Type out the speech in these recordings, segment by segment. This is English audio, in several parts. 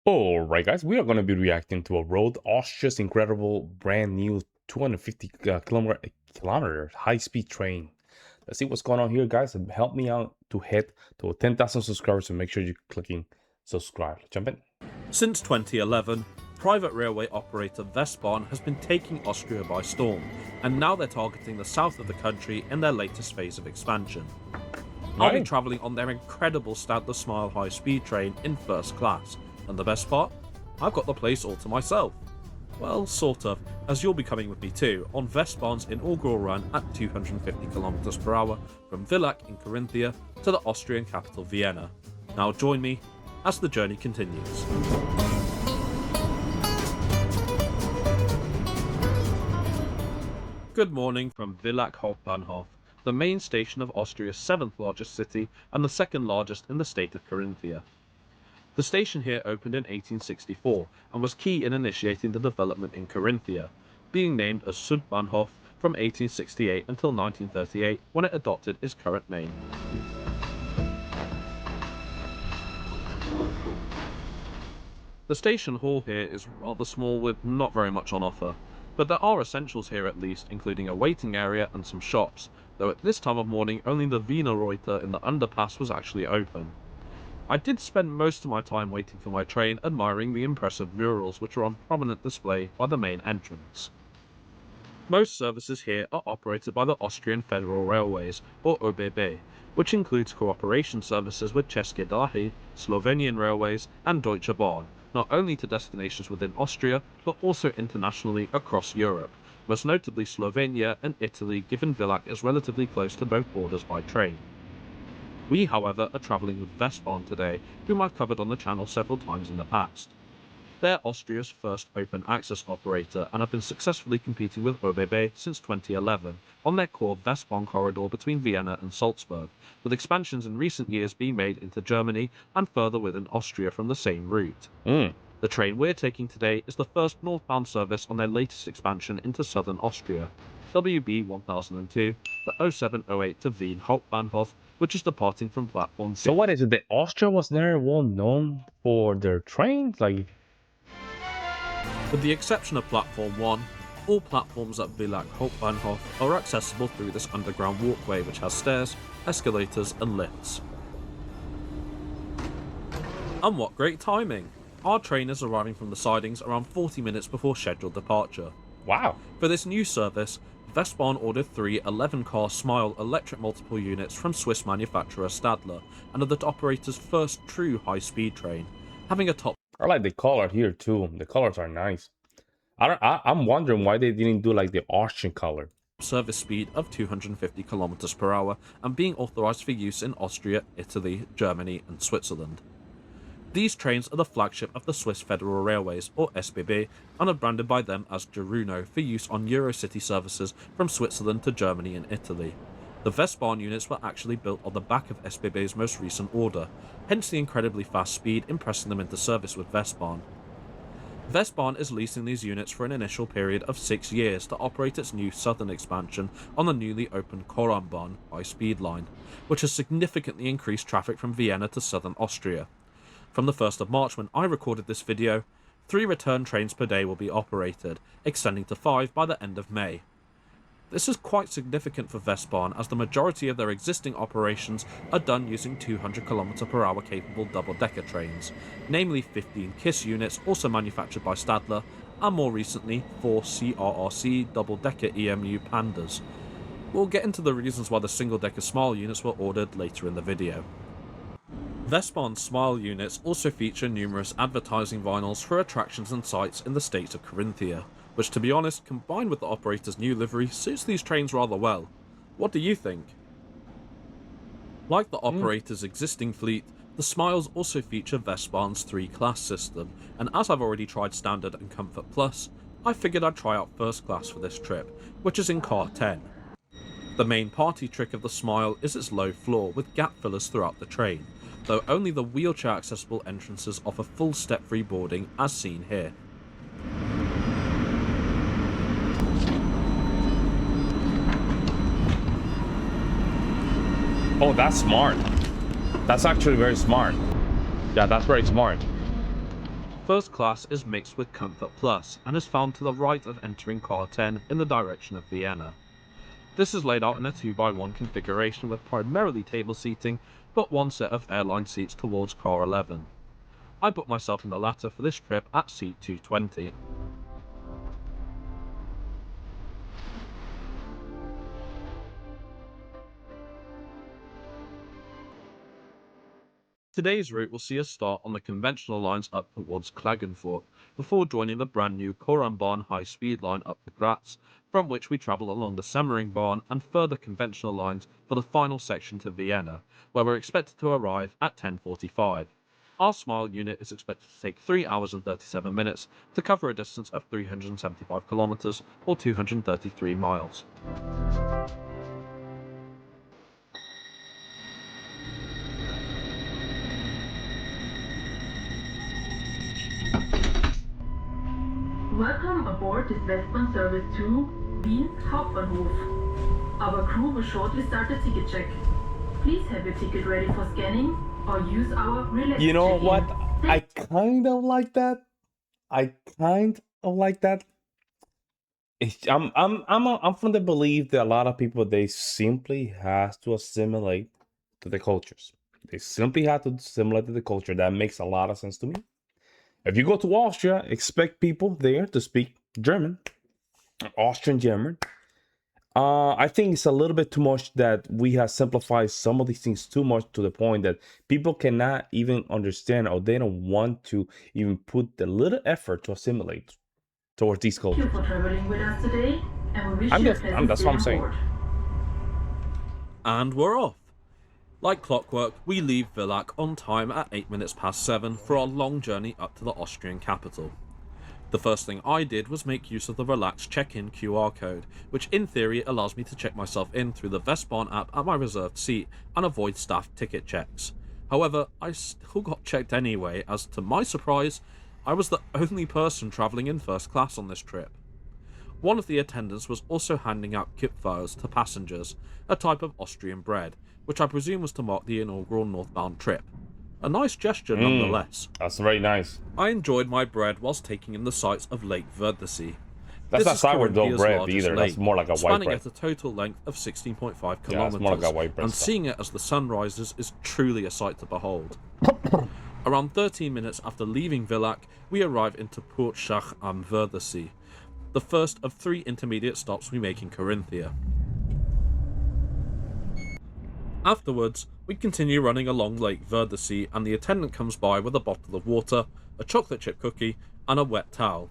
Alright guys, we are going to be reacting to a road Austria's incredible brand new 250 kilometer high-speed train. Let's see what's going on here, guys, and help me out to hit to 10,000 subscribers, so make sure you're clicking subscribe. Let's jump in. Since 2011, private railway operator Westbahn has been taking Austria by storm, and now they're targeting the south of the country in their latest phase of expansion. I'll be travelling on their incredible Stadler SMILE high-speed train in first class, and the best part? I've got the place all to myself. Well, sort of, as you'll be coming with me too on Westbahn's inaugural run at 250 km per hour from Villach in Carinthia to the Austrian capital Vienna. Now join me as the journey continues. Good morning from Villach Hauptbahnhof, the main station of Austria's 7th largest city and the 2nd largest in the state of Carinthia. The station here opened in 1864 and was key in initiating the development in Carinthia, being named as Südbahnhof from 1868 until 1938 when it adopted its current name. The station hall here is rather small with not very much on offer, but there are essentials here at least, including a waiting area and some shops, though at this time of morning only the Wiener in the underpass was actually open. I did spend most of my time waiting for my train admiring the impressive murals which are on prominent display by the main entrance. Most services here are operated by the Austrian Federal Railways, or ÖBB, which includes cooperation services with České dráhy, Slovenian Railways and Deutsche Bahn, not only to destinations within Austria, but also internationally across Europe, most notably Slovenia and Italy, given Villach is relatively close to both borders by train. We, however, are travelling with Westbahn today, whom I've covered on the channel several times in the past. They're Austria's first open access operator and have been successfully competing with ÖBB since 2011 on their core Westbahn corridor between Vienna and Salzburg, with expansions in recent years being made into Germany and further within Austria from the same route. The train we're taking today is the first northbound service on their latest expansion into southern Austria, WB 1002, the 0708 to Wien Hauptbahnhof, which is departing from platform 6. So what is it? That Austria was never well known for their trains? Like, with the exception of platform 1, all platforms at Villach Hauptbahnhof are accessible through this underground walkway which has stairs, escalators and lifts. And what great timing! Our train is arriving from the sidings around 40 minutes before scheduled departure. wow. For this new service, Westbahn ordered 3 11-car SMILE electric multiple units from Swiss manufacturer Stadler, and are the operator's first true high-speed train, having a top. I like the color here too. The colors are nice. I'm wondering why they didn't do like the Austrian color. Service speed of 250 km per hour and being authorized for use in Austria, Italy, Germany and Switzerland. These trains are the flagship of the Swiss Federal Railways, or SBB, and are branded by them as Geruno for use on Eurocity services from Switzerland to Germany and Italy. The Westbahn units were actually built on the back of SBB's most recent order, hence the incredibly fast speed impressing them into service with Westbahn. Westbahn is leasing these units for an initial period of 6 years to operate its new southern expansion on the newly opened Koralmbahn high-speed line, which has significantly increased traffic from Vienna to southern Austria. From the 1st of March when I recorded this video, 3 return trains per day will be operated, extending to 5 by the end of May. This is quite significant for Westbahn as the majority of their existing operations are done using 200 km per hour capable double-decker trains, namely 15 KISS units also manufactured by Stadler, and more recently 4 CRRC double-decker EMU Pandas. We'll get into the reasons why the single-decker SMILE units were ordered later in the video. Westbahn's SMILE units also feature numerous advertising vinyls for attractions and sites in the state of Carinthia, which, to be honest, combined with the operator's new livery, suits these trains rather well. What do you think? Like the operator's existing fleet, the SMILEs also feature Westbahn's 3-class system, and as I've already tried Standard and Comfort Plus, I figured I'd try out First Class for this trip, which is in car 10. The main party trick of the SMILE is its low floor with gap fillers throughout the train, though only the wheelchair accessible entrances offer full step-free boarding as seen here. Oh, that's smart. That's actually very smart. Yeah, that's very smart. First class is mixed with Comfort Plus and is found to the right of entering Car 10 in the direction of Vienna. This is laid out in a 2x1 configuration with primarily table seating, but one set of airline seats towards Car 11. I put myself in the latter for this trip at seat 220. Today's route will see us start on the conventional lines up towards Klagenfurt, before joining the brand new Koralmbahn high-speed line up to Graz, from which we travel along the Semmering and further conventional lines for the final section to Vienna, where we're expected to arrive at 10:45. Our SMILE unit is expected to take 3 hours and 37 minutes to cover a distance of 375 kilometers or 233 miles. Welcome aboard this Westbahn service to Wien Hauptbahnhof. Our crew will shortly start the ticket check. Please have your ticket ready for scanning or use our relax You know check-in. what? I kind of like that. I kind of like that. I'm from the belief that a lot of people, they simply have to assimilate to the cultures. They simply have to assimilate to the culture. That makes a lot of sense to me. If you go to Austria, expect people there to speak German, Austrian German. I think it's a little bit too much that we have simplified some of these things too much to the point that people cannot even understand, or they don't want to even put the little effort to assimilate towards these Thank you cultures. for traveling with us today, and we wish I'm you a just, pleasant that's stay what I'm on saying. board. And we're off. Like clockwork, we leave Villach on time at 8 minutes past 7 for our long journey up to the Austrian capital. The first thing I did was make use of the relaxed check-in QR code, which in theory allows me to check myself in through the Westbahn app at my reserved seat and avoid staff ticket checks. However, I still got checked anyway, as to my surprise, I was the only person travelling in first class on this trip. One of the attendants was also handing out kipfers to passengers, a type of Austrian bread, which I presume was to mark the inaugural northbound trip. A nice gesture nonetheless. That's very nice. I enjoyed my bread whilst taking in the sights of Lake Wörthersee. That's This not is sourdough Carinthia's bread largest either. lake, That's more like a white spanning bread. at a total length of 16.5 Yeah, it's kilometers, more like a white bread and stuff. seeing it as the sun rises is truly a sight to behold. Around 13 minutes after leaving Villach, we arrive into Portschach am Wörthersee, the first of 3 intermediate stops we make in Carinthia. Afterwards, we continue running along Lake Wörthersee, and the attendant comes by with a bottle of water, a chocolate chip cookie, and a wet towel.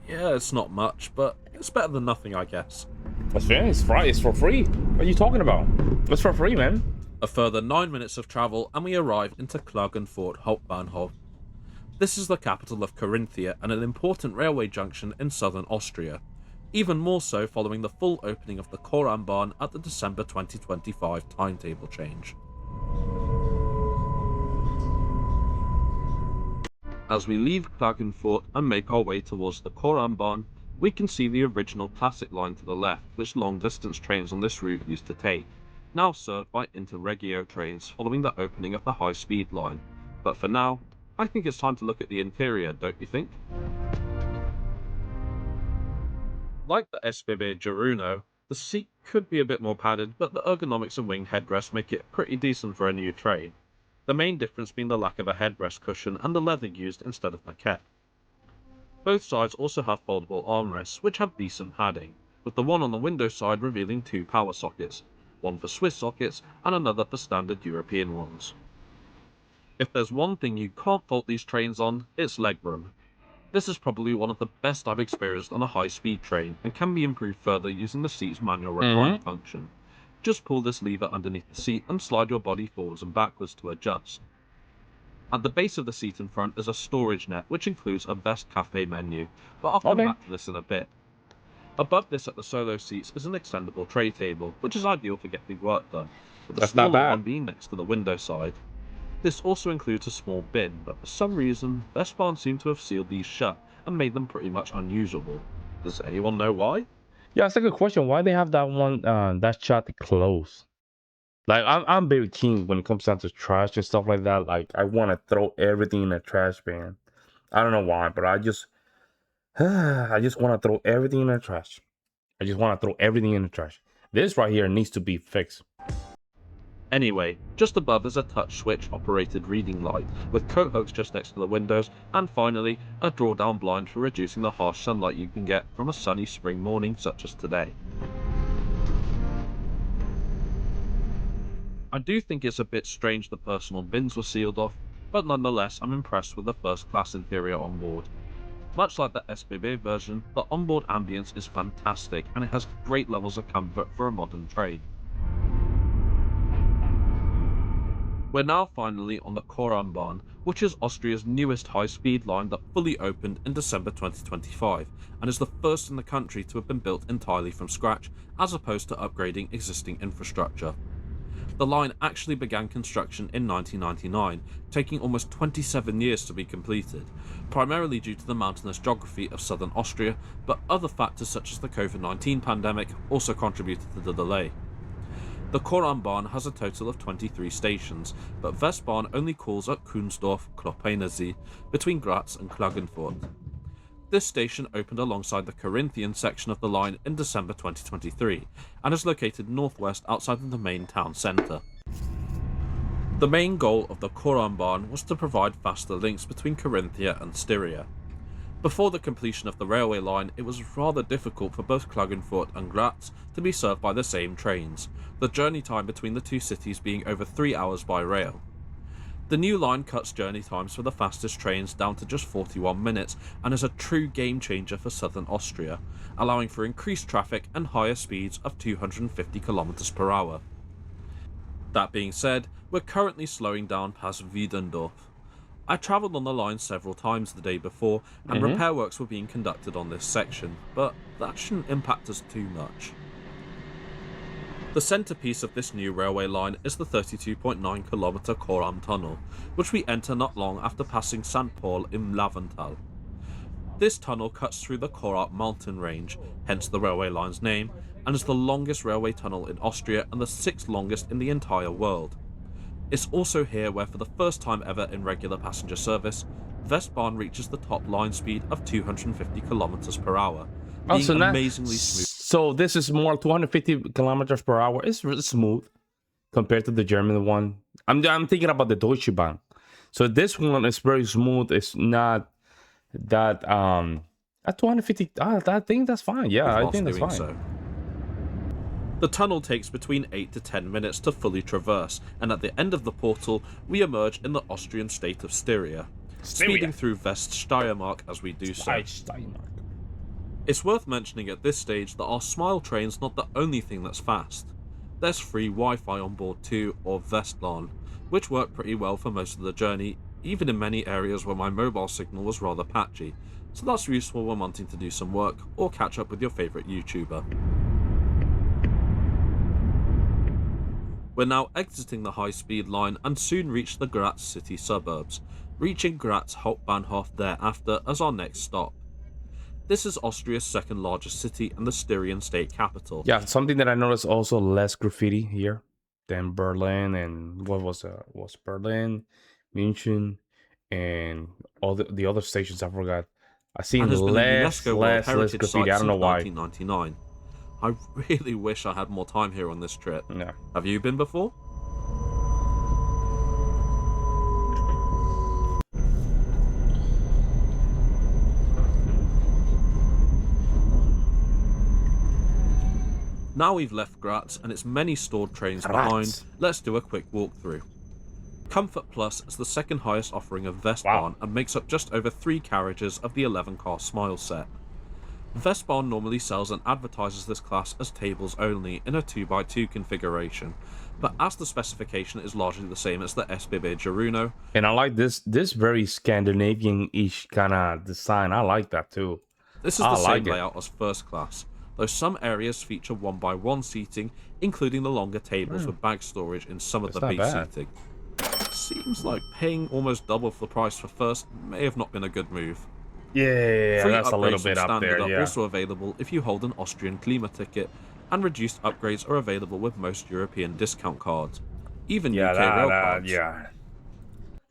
Yeah, it's not much, but it's better than nothing, I guess. That's fair. It's for free. What are you talking about? It's for free, man. A further 9 minutes of travel, and we arrive into Klagenfurt Hauptbahnhof. This is the capital of Carinthia and an important railway junction in southern Austria, even more so following the full opening of the Koralmbahn at the December 2025 timetable change. As we leave Klagenfurt and make our way towards the Koralmbahn, we can see the original classic line to the left, which long-distance trains on this route used to take, now served by Interregio trains following the opening of the high-speed line. But for now, I think it's time to look at the interior, don't you think? Like the SBB Giruno, the seat could be a bit more padded, but the ergonomics and wing headrests make it pretty decent for a new train. The main difference being the lack of a headrest cushion and the leather used instead of maquette. Both sides also have foldable armrests, which have decent padding, with the one on the window side revealing 2 power sockets, one for Swiss sockets and another for standard European ones. If there's one thing you can't fault these trains on, it's legroom. This is probably one of the best I've experienced on a high-speed train, and can be improved further using the seat's manual recline function. Just pull this lever underneath the seat and slide your body forwards and backwards to adjust. At the base of the seat in front is a storage net, which includes a best cafe menu, but I'll come back to this in a bit. Above this at the solo seats is an extendable tray table, which is ideal for getting work done, with the smaller one being next to the window side. This also includes a small bin, but for some reason, Westbahn seem to have sealed these shut and made them pretty much unusable. Does anyone know why? Yeah, that's a good question. Why they have that one, that shot close? Like, I'm very keen when it comes down to trash and stuff like that. Like, I want to throw everything in a trash bin. I don't know why, but I just want to throw everything in the trash. I just want to throw everything in the trash. This right here needs to be fixed. Anyway, just above is a touch switch operated reading light, with coat hooks just next to the windows, and finally, a drawdown blind for reducing the harsh sunlight you can get from a sunny spring morning such as today. I do think it's a bit strange the personal bins were sealed off, but nonetheless I'm impressed with the first class interior on board. Much like the SBB version, the onboard ambience is fantastic and it has great levels of comfort for a modern train. We're now finally on the Koralmbahn, which is Austria's newest high-speed line that fully opened in December 2025, and is the first in the country to have been built entirely from scratch, as opposed to upgrading existing infrastructure. The line actually began construction in 1999, taking almost 27 years to be completed, primarily due to the mountainous geography of southern Austria, but other factors such as the COVID-19 pandemic also contributed to the delay. The Koralmbahn has a total of 23 stations, but Westbahn only calls at Kunsdorf-Kloppensee between Graz and Klagenfurt. This station opened alongside the Carinthia section of the line in December 2023, and is located northwest outside of the main town centre. The main goal of the Koralmbahn was to provide faster links between Carinthia and Styria. Before the completion of the railway line, it was rather difficult for both Klagenfurt and Graz to be served by the same trains, the journey time between the two cities being over 3 hours by rail. The new line cuts journey times for the fastest trains down to just 41 minutes and is a true game changer for southern Austria, allowing for increased traffic and higher speeds of 250 km per hour. That being said, we're currently slowing down past Wiedendorf. I travelled on the line several times the day before, and repair works were being conducted on this section, but that shouldn't impact us too much. The centrepiece of this new railway line is the 32.9 km Koralm tunnel, which we enter not long after passing St. Paul im Lavental. This tunnel cuts through the Koralm mountain range, hence the railway line's name, and is the longest railway tunnel in Austria and the 6th longest in the entire world. It's also here where, for the first time ever in regular passenger service, Westbahn reaches the top line speed of 250 km per hour, being amazingly smooth. So this is more 250 kilometers per hour. It's really smooth compared to the German one. I'm thinking about the Deutsche Bahn. So this one is very smooth. It's not that at 250. I think that's fine. Yeah, I think that's fine. So. The tunnel takes between 8 to 10 minutes to fully traverse, and at the end of the portal, we emerge in the Austrian state of Styria, speeding through West Steiermark as we do so. It's worth mentioning at this stage that our SMILE train's not the only thing that's fast. There's free Wi-Fi on board too, or Westbahn, which worked pretty well for most of the journey, even in many areas where my mobile signal was rather patchy, so that's useful when wanting to do some work or catch up with your favourite YouTuber. We're now exiting the high-speed line and soon reach the Graz city suburbs, reaching Graz Hauptbahnhof thereafter as our next stop. This is Austria's second largest city and the Styrian state capital. Yeah, something that I noticed also less graffiti here than Berlin, and what was Berlin, München, and all the other stations I forgot. I seen less graffiti. I don't know why. 1999. I really wish I had more time here on this trip. Yeah. Have you been before? Now we've left Graz and its many stored trains behind, let's do a quick walkthrough. Comfort Plus is the second highest offering of Westbahn and makes up just over 3 carriages of the 11-car SMILE set. Westbahn normally sells and advertises this class as tables only in a 2x2 configuration, but as the specification is largely the same as the SBB Giruno. And I like this very Scandinavian-ish kind of design. I like that too. This is the same layout as first class, though some areas feature 1x1 seating, including the longer tables with bag storage in some of the B seating. Seems like paying almost double for the price for first may have not been a good move. Yeah, that's a little bit up there, are also available if you hold an Austrian Klima ticket, and reduced upgrades are available with most European discount cards, even UK rail cards.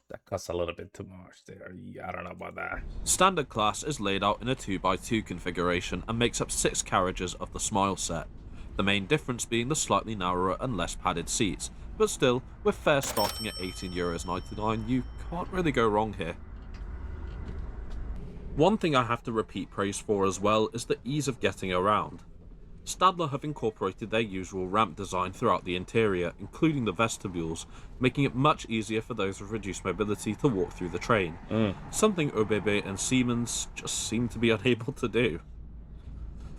The Costs a little bit too much there. Yeah, I don't know about that. Standard class is laid out in a 2x2 configuration and makes up 6 carriages of the Smile set, the main difference being the slightly narrower and less padded seats, but still, with fares starting at €18.99, you can't really go wrong here. One thing I have to repeat praise for as well is the ease of getting around. Stadler have incorporated their usual ramp design throughout the interior, including the vestibules, making it much easier for those with reduced mobility to walk through the train, something ÖBB and Siemens just seem to be unable to do.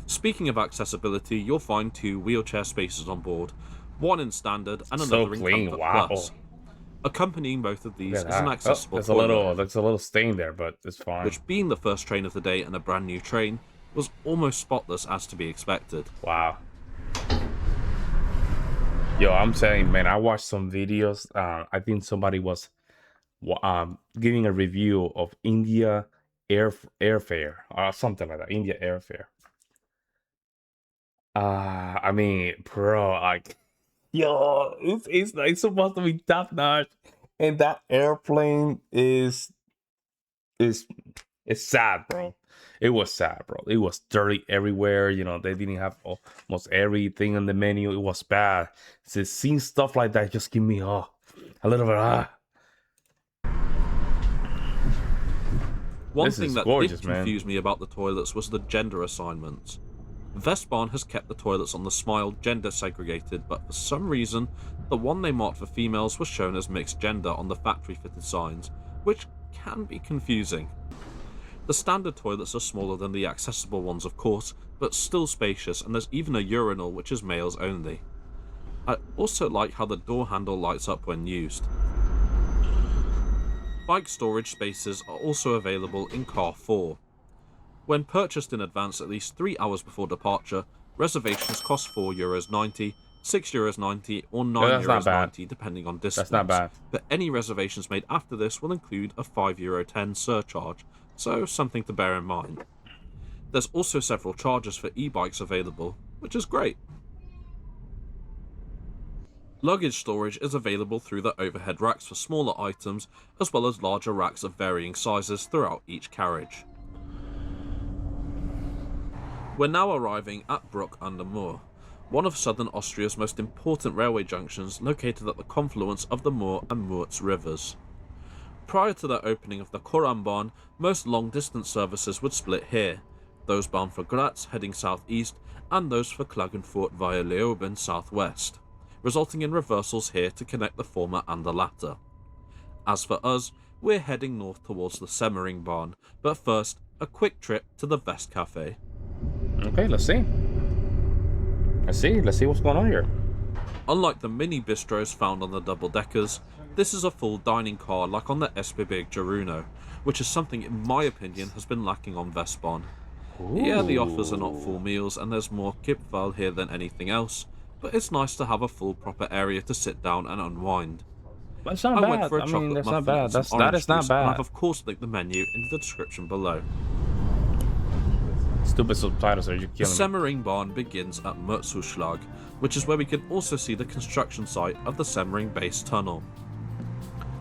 Speaking of accessibility, you'll find 2 wheelchair spaces on board, one in Standard and another in Comfort Plus. Accompanying both of these is an accessible toilet. There's a little stain there, but it's fine. Which, being the first train of the day and a brand new train, was almost spotless as to be expected. Wow. Yo, I'm saying, man, I watched some videos. I think somebody was giving a review of India airfare or something like that. India airfare. I mean, bro, like, yo, it's supposed to be top notch, and that airplane is sad, bro. It was sad, bro. It was dirty everywhere. You know, they didn't have almost everything on the menu. It was bad. So seeing stuff like that just give me a little bit One thing that did confuse me about the toilets was the gender assignments. Westbahn has kept the toilets on the Smile gender segregated, but for some reason, the one they marked for females was shown as mixed gender on the factory-fitted signs, which can be confusing. The standard toilets are smaller than the accessible ones, of course, but still spacious, and there's even a urinal which is males only. I also like how the door handle lights up when used. Bike storage spaces are also available in Car 4. When purchased in advance at least 3 hours before departure, reservations cost €4.90, €6.90 or €9.90 depending on distance. That's not bad. But any reservations made after this will include a €5.10 surcharge, so something to bear in mind. There's also several charges for e-bikes available, which is great. Luggage storage is available through the overhead racks for smaller items, as well as larger racks of varying sizes throughout each carriage. We're now arriving at Bruck an der Mur, one of southern Austria's most important railway junctions located at the confluence of the Mur and Murz rivers. Prior to the opening of the Koralmbahn, most long-distance services would split here, those bound for Graz heading southeast and those for Klagenfurt via Leoben southwest, resulting in reversals here to connect the former and the latter. As for us, we're heading north towards the Semmering Bahn, but first, a quick trip to the West Cafe. Okay, let's see. Let's see what's going on here. Unlike the mini bistros found on the double-deckers, this is a full dining car like on the SBB Geruno, which is something in my opinion has been lacking on Westbahn. Yeah, the offers are not full meals and there's more Kipfel here than anything else, but it's nice to have a full proper area to sit down and unwind. That's not bad. Went for a chocolate that's muffin not bad. That is not bad. I've of course linked the menu in the description below. Stupid subtitles, are you The killing me? Semmering Bahn begins at Mürzzuschlag, which is where we can also see the construction site of the Semmering base tunnel.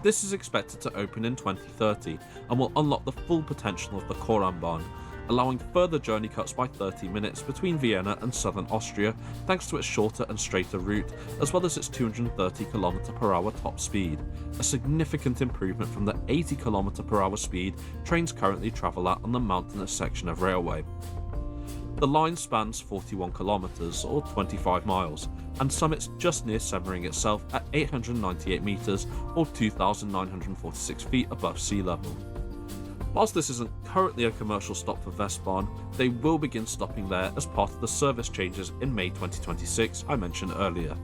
This is expected to open in 2030 and will unlock the full potential of the Koralmbahn, allowing further journey cuts by 30 minutes between Vienna and southern Austria thanks to its shorter and straighter route, as well as its 230 km/h top speed, a significant improvement from the 80 km/h speed trains currently travel at on the mountainous section of railway. The line spans 41 kilometers or 25 miles and summits just near Semmering itself at 898 meters or 2,946 feet above sea level. Whilst this isn't currently a commercial stop for Westbahn, they will begin stopping there as part of the service changes in May 2026 I mentioned earlier.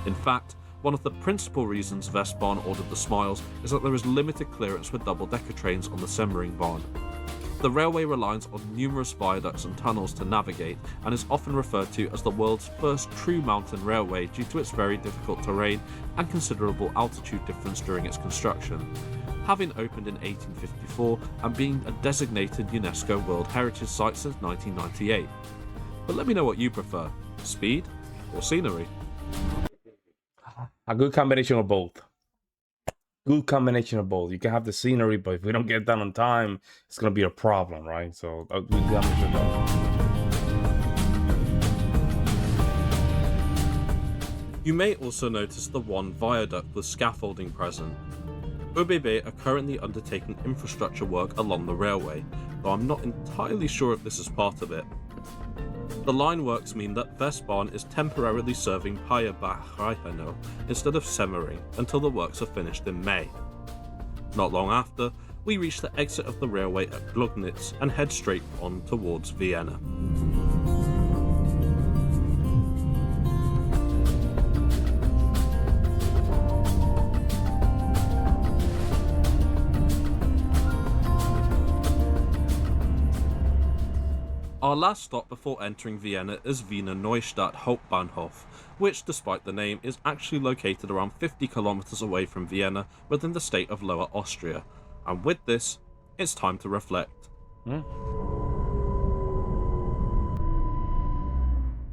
In fact, one of the principal reasons Westbahn ordered the Smiles is that there is limited clearance with double-decker trains on the Semmering Bahn. The railway relies on numerous viaducts and tunnels to navigate and is often referred to as the world's first true mountain railway due to its very difficult terrain and considerable altitude difference during its construction, having opened in 1854 and being a designated UNESCO World Heritage Site since 1998. But let me know what you prefer, speed or scenery? A good combination of both. good combination of both. You can have the scenery, but if we don't get done on time, it's gonna be a problem, right? So we gotta make sure that. You may also notice the one viaduct with scaffolding present. ÖBB are currently undertaking infrastructure work along the railway, though I'm not entirely sure if this is part of it. The line works mean that Westbahn is temporarily serving Payerbach instead of Semmering until the works are finished in May. Not long after, we reach the exit of the railway at Gloggnitz and head straight on towards Vienna. Our last stop before entering Vienna is Wiener Neustadt Hauptbahnhof, which, despite the name, is actually located around 50 kilometers away from Vienna within the state of Lower Austria. And with this, it's time to reflect.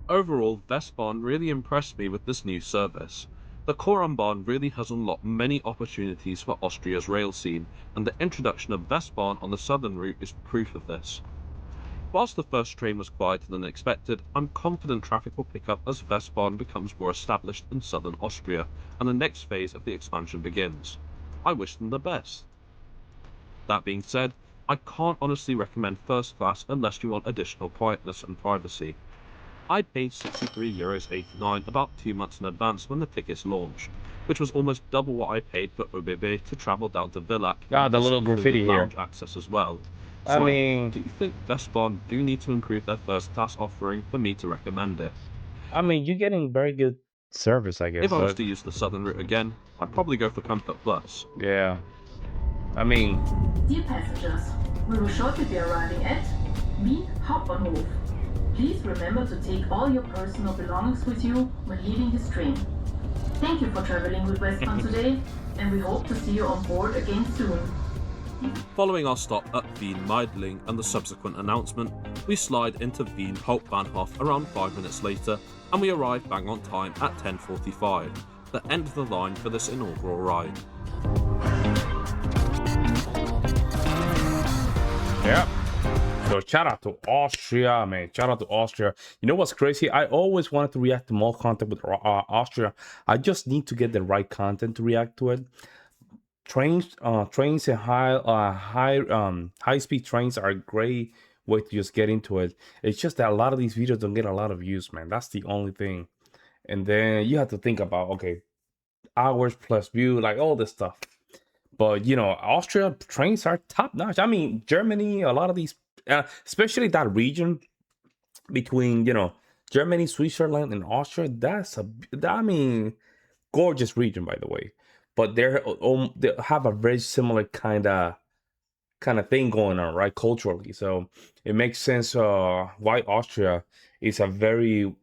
Overall, Westbahn really impressed me with this new service. The Koralmbahn really has unlocked many opportunities for Austria's rail scene, and the introduction of Westbahn on the southern route is proof of this. Whilst the first train was quieter than expected, I'm confident traffic will pick up as Westbahn becomes more established in southern Austria, and the next phase of the expansion begins. I wish them the best. That being said, I can't honestly recommend first class unless you want additional quietness and privacy. I paid €63.89 about 2 months in advance when the tickets launched, which was almost double what I paid for ÖBB to travel down to Villach. Ah, the little graffiti here. Lounge access as well. I mean, do you think Westbahn do need to improve their first class offering for me to recommend it? I mean, you're getting very good service, I guess. If I was to use the southern route again, I'd probably go for Comfort Plus. Yeah. I mean... Dear passengers, we will shortly be arriving at Wien Hauptbahnhof. Please remember to take all your personal belongings with you when leaving this train. Thank you for traveling with Westbahn today, and we hope to see you on board again soon. Following our stop at Wien Meidling and the subsequent announcement, we slide into Wien Hauptbahnhof around 5 minutes later, and we arrive bang on time at 10:45, the end of the line for this inaugural ride. Yeah. So shout out to Austria, man. Shout out to Austria. You know what's crazy? I always wanted to react to more content with Austria. I just need to get the right content to react to it. Trains and high speed trains are a great way to just get into it. It's just that a lot of these videos don't get a lot of views, man. That's the only thing. And then you have to think about, okay, hours plus view, like all this stuff. But you know, Austria trains are top notch. I mean, Germany, a lot of these, especially that region between, you know, Germany, Switzerland, and Austria. I mean, gorgeous region, by the way. But they have a very similar kind of thing going on, right, culturally. So it makes sense why Austria is a very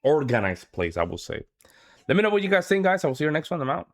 organized place, I will say. Let me know what you guys think, guys. I will see you next one. I'm out.